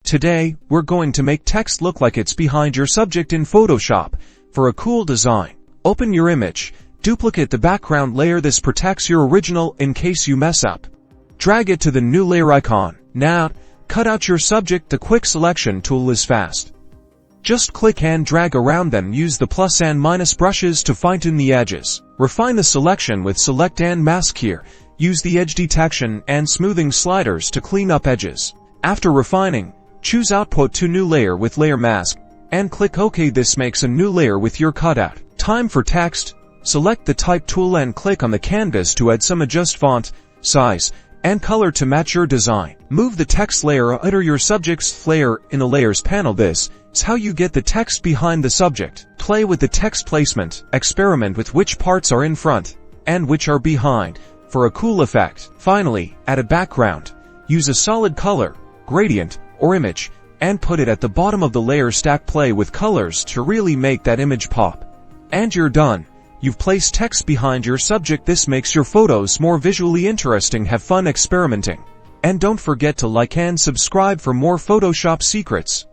Today, we're going to make text look like it's behind your subject in Photoshop. For a cool design, open your image, duplicate the background layer. This protects your original in case you mess up. Drag it to the new layer icon. Now, cut out your subject. The quick selection tool is fast. Just click and drag around, then use the plus and minus brushes to fine-tune the edges. Refine the selection with select and mask here. Use the edge detection and smoothing sliders to clean up edges. After refining, choose Output to New Layer with Layer Mask, and click OK. This makes a new layer with your cutout. Time for text. Select the Type tool and click on the canvas to add some. Adjust font, size, and color to match your design. Move the text layer under your subject's layer in the Layers panel. This is how you get the text behind the subject. Play with the text placement. Experiment with which parts are in front and which are behind for a cool effect. Finally, add a background. Use a solid color, gradient, or image, and put it at the bottom of the layer stack. Play with colors to really make that image pop. And you're done. You've placed text behind your subject. This makes your photos more visually interesting. Have fun experimenting. And don't forget to like and subscribe for more Photoshop secrets.